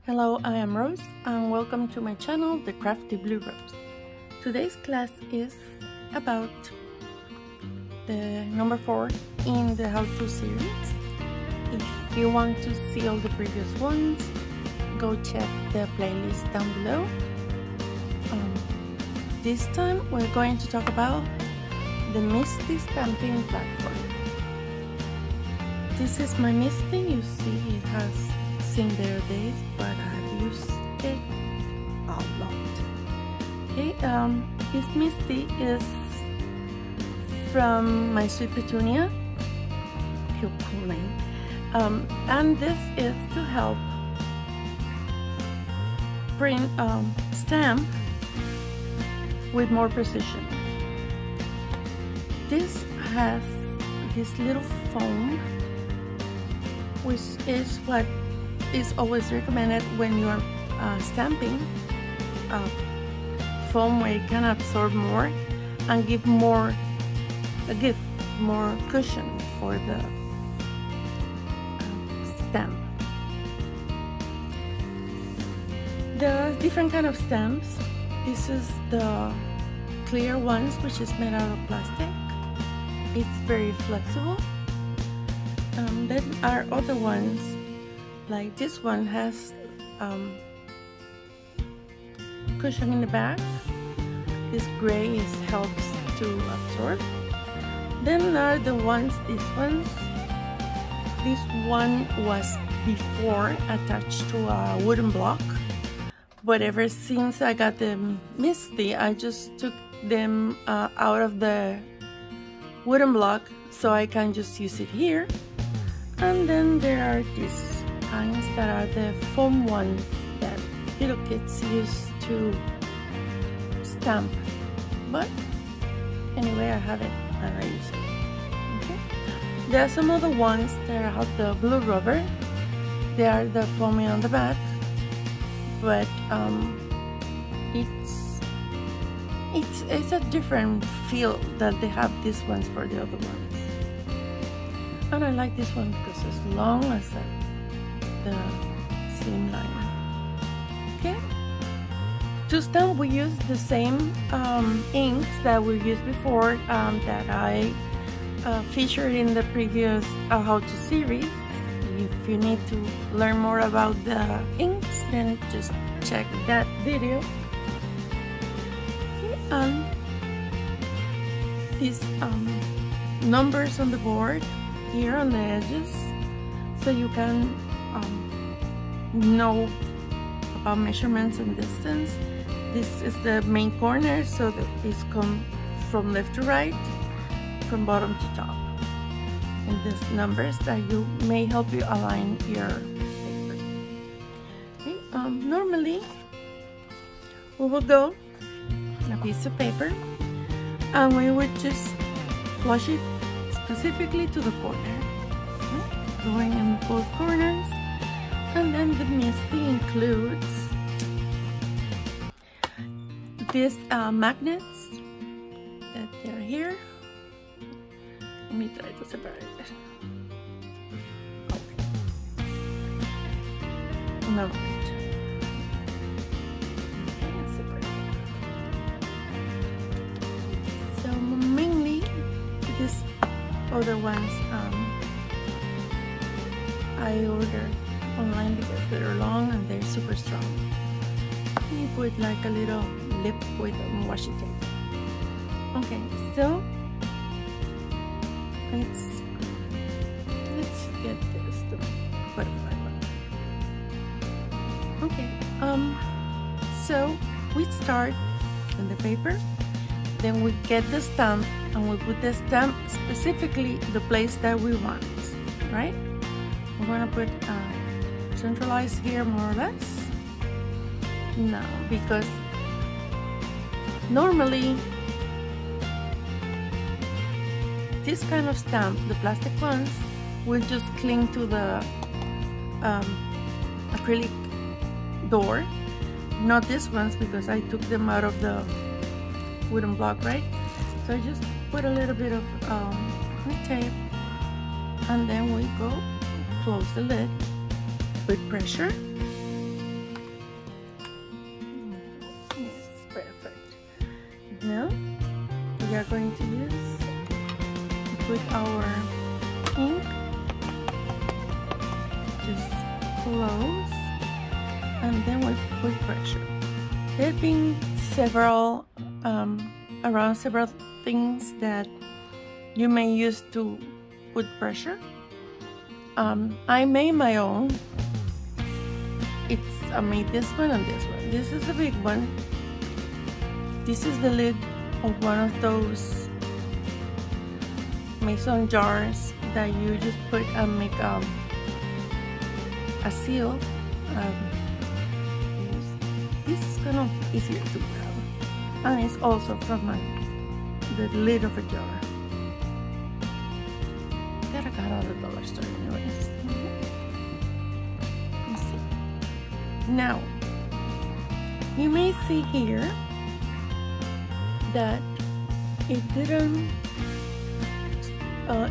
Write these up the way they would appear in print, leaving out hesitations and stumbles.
Hello, I am Rose and welcome to my channel, The Crafty Blue Rose. Today's class is about the number 4 in the how-to series. If you want to see all the previous ones, go check the playlist down below. This time we're going to talk about the Mistii stamping platform. This is my Mistii. You see it has seen their days, but I've used it a lot. Okay, this Mistii is from my Sweet Petunia. Cute cool name. And this is to help print stamp with more precision. This has this little foam, which is what is always recommended when you are stamping. Foam where it can absorb more and give more cushion for the stamp. There are different kind of stamps. This is the clear ones, which is made out of plastic. It's very flexible. Then are other ones, like this one has cushion in the back. This gray helps to absorb. Then are the ones, these ones. This one was before attached to a wooden block, but ever since I got the Mistii, I just took them out of the wooden block so I can just use it here. And then there are these kinds that are the foam ones that little kids use to stamp. But anyway, I have it and I use it. Okay. There are some other ones that have the blue rubber. They are the foamy on the back, but it's a different feel that they have these ones for the other ones. And I like this one because it's long as the slim line. Okay. To stamp, we use the same inks that we used before, that I featured in the previous how-to series. If you need to learn more about the inks, then just check that video. Okay, and these numbers on the board here on the edges, so you can know about measurements and distance. This is the main corner, so that it's come from left to right, from bottom to top. And these numbers that you may help you align your paper. Okay, normally we will go on a piece of paper and we would just flush it specifically to the corner, okay? Going in both corners. And then the Mistii includes these magnets that they're here. Let me try to separate it. Okay. No. Okay, separate it. So mainly these other ones I ordered online because they're long and they're super strong. You put like a little lip with washi tape. Okay, so let's get this to butterfly one. Okay, so we start on the paper, then we get the stamp and we put the stamp specifically the place that we want, right? We're gonna put centralized here more or less. No, because normally this kind of stamp, the plastic ones, will just cling to the acrylic door. Not these ones, because I took them out of the wooden block, right? So I just put a little bit of tape, and then we go close the lid with pressure, our ink. Just close, and then we put pressure. There have been several things that you may use to put pressure. I made my own. I made this one and this one. This is a big one. This is the lid of one of those mason jars that you just put and make a seal. This is kind of easier to grab, and it's also from the lid of a jar that I got at the dollar store anyways. Let's see. Now, you may see here that it didn't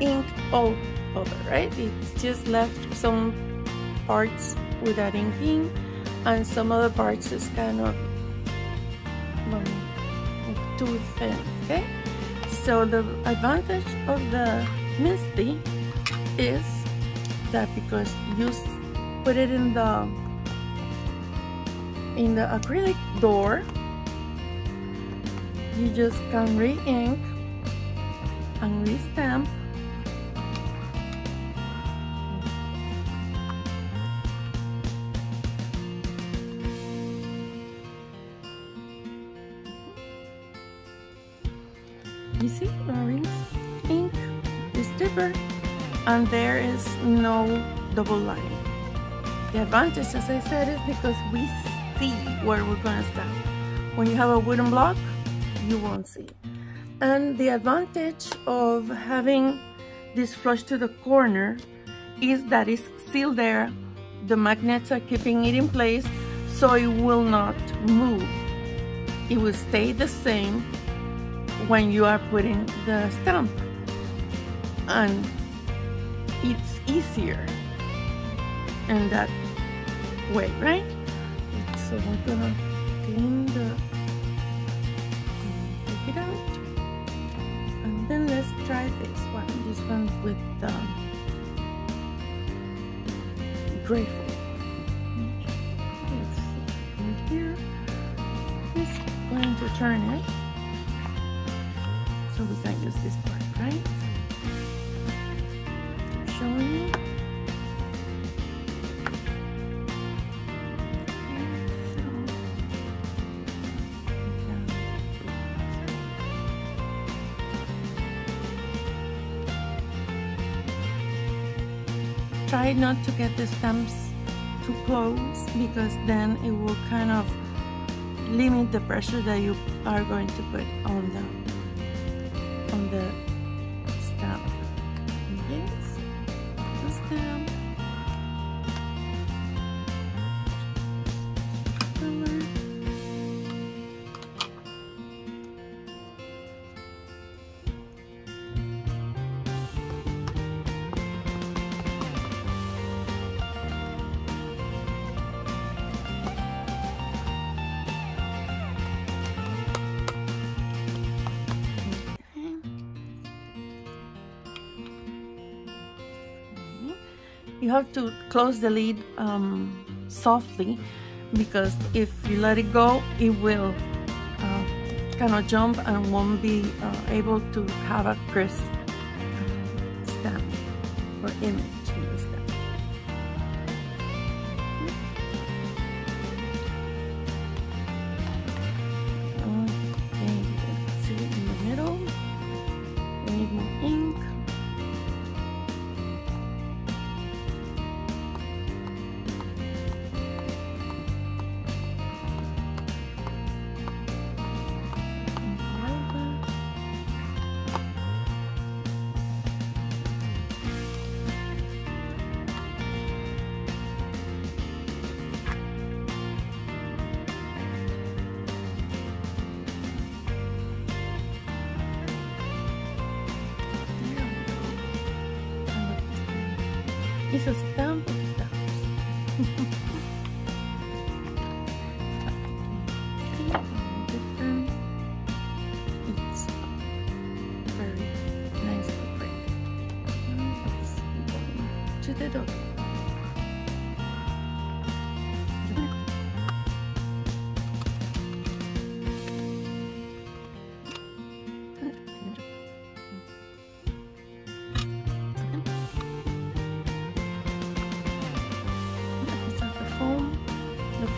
ink all over, right? It's just left some parts without inking, and some other parts is kind of too thin, okay? So the advantage of the Mistii is that because you put it in the acrylic door, you just can re-ink and re-stamp. You see, orange ink is deeper, and there is no double line. The advantage, as I said, is because we see where we're going to stamp. When you have a wooden block, you won't see. And the advantage of having this flush to the corner is that it's still there. The magnets are keeping it in place, so it will not move. It will stay the same when you are putting the stamp, and it's easier in that way, right? So we're gonna clean take it out, and then let's try this one with the grateful. Let's see right here. Just going to turn it so we can use this part, right? Showing you. Try not to get the stamps too close, because then it will kind of limit the pressure that you are going to put on the stamp. Yes, the stamp. Color. You have to close the lid softly, because if you let it go, it will kind of jump and won't be able to have a crisp stamp or image in the stamp. Okay, let's see in the middle. We need more ink. It's a stamp of stamps. Different. It's very nicely printed.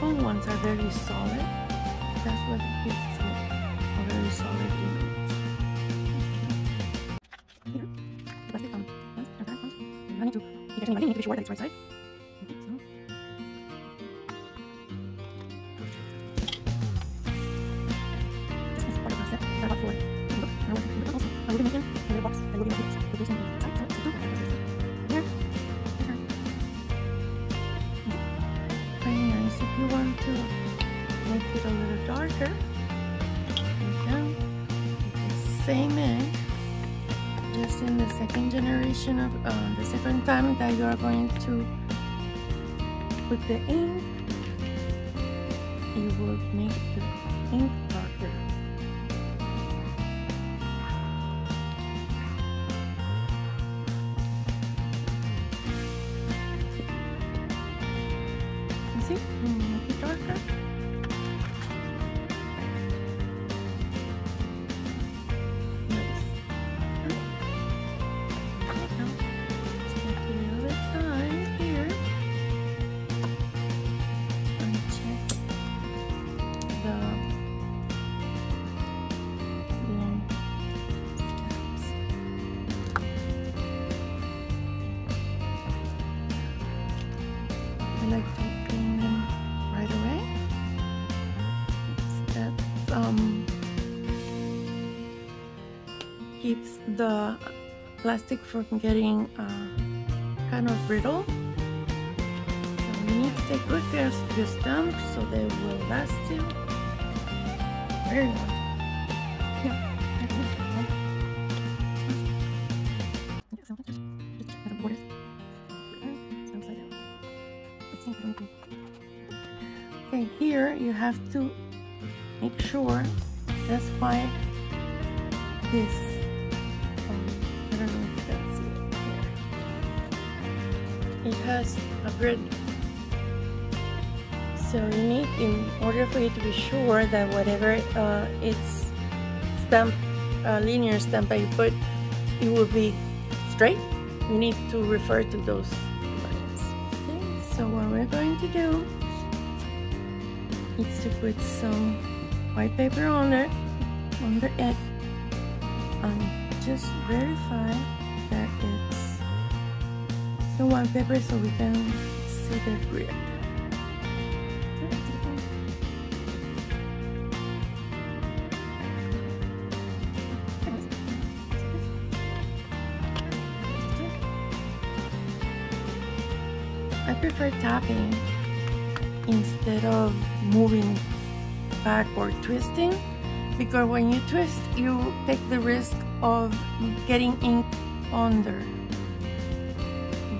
foam ones are very solid. That's what gives it a very solid image. Here, plastic ones, transparent ones. I need to be sure that it's right side. Okay, so. This is part of the step. About 4. Also, I will be making a little box. I will be making it. Reducing the size. So 2. Here. Very nice. If you want to make it a little darker, you can. The same egg, just in the second generation of the second time that you are going to put the ink, it will make the ink darker. You see? Make it darker. I like to clean them right away. That keeps the plastic from getting kind of brittle. So you need to take good care of your stamps so they will last you very long. Okay, here you have to make sure. That's why this, I don't know if you can see it here. It has a grid. So you need, in order for you to be sure that whatever it's stamp, linear stamp that you put, it will be straight, you need to refer to those lines. Okay, so what we're going to do is to put some white paper on it, and just verify that it's the white paper so we can see the grid. I prefer tapping instead of moving back or twisting, because when you twist you take the risk of getting ink under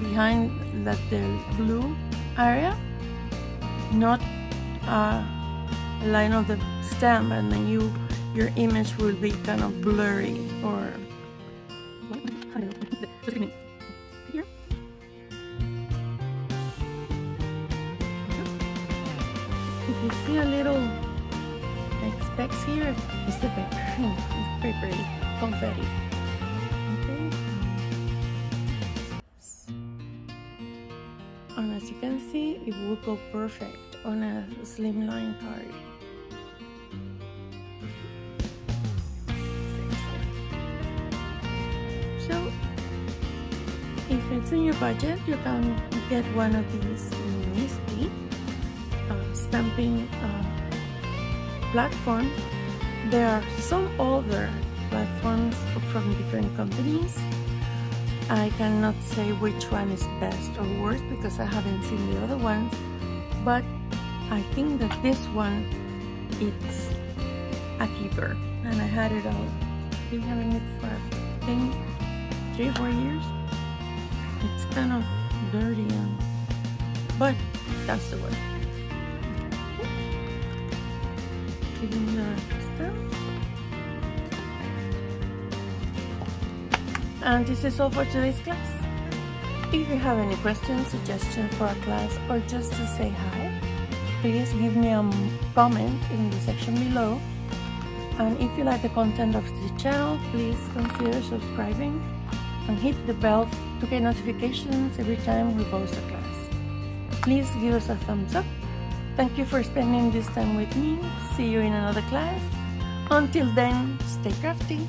behind the blue area, not a line of the stamp, and then your image will be kind of blurry or here. If you see a little like specks here, it's the paper. It's paper, it's confetti. Okay. And as you can see, it will go perfect on a slimline card. So, if it's in your budget, you can get one of these Mistii stamping platform. There are some other platforms from different companies. I cannot say which one is best or worst because I haven't seen the other ones, but I think that this one, it's a keeper, and I had it all. Been having it for I think 3 or 4 years. It's kind of dirty, but that's the word. Giving the stamps. And this is all for today's class. If you have any questions, suggestions for a class, or just to say hi, please give me a comment in the section below. And if you like the content of the channel, please consider subscribing and hit the bell to get notifications every time we post a class. Please give us a thumbs up. Thank you for spending this time with me. See you in another class. Until then, stay crafty.